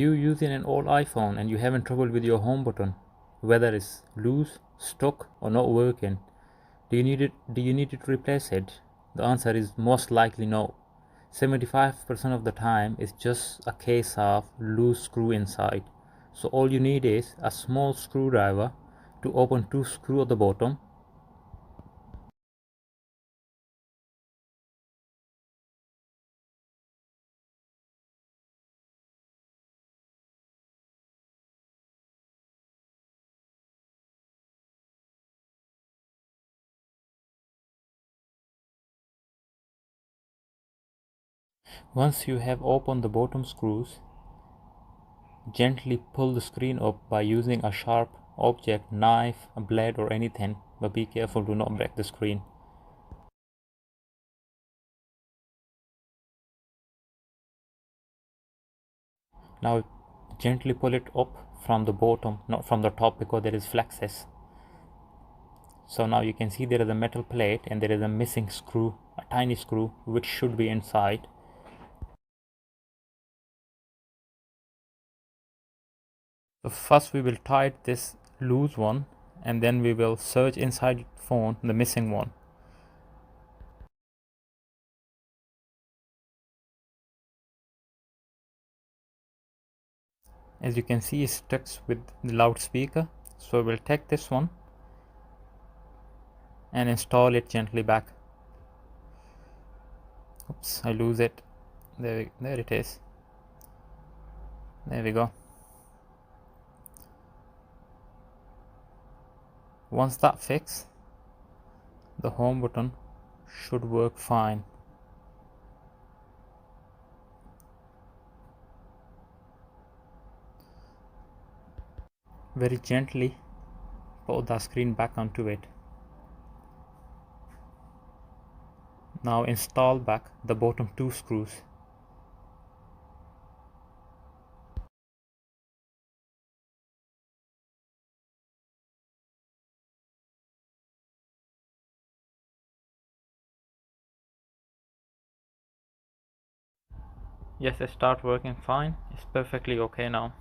You using an old iPhone and you having trouble with your home button, whether it's loose, stuck, or not working. Do you need it to replace it? The answer is most likely no. 75% of the time it's just a case of loose screw inside. So all you need is a small screwdriver to open two screws at the bottom. Once you have opened the bottom screws, gently pull the screen up by using a sharp object, knife, a blade or anything, but be careful to not break the screen. Now gently pull it up from the bottom, not from the top, because there is flexes. So now you can see there is a metal plate and there is a missing screw, a tiny screw, which should be inside. So first we will tighten this loose one and then we will search inside the phone the missing one. As you can see, it stuck with the loudspeaker. So we'll take this one and install it gently back. Oops, I lose it. There it is. There we go. Once that fixed, the home button should work fine. Very gently put the screen back onto it. Now install back the bottom two screws. Yes, it start working fine. It's perfectly okay now.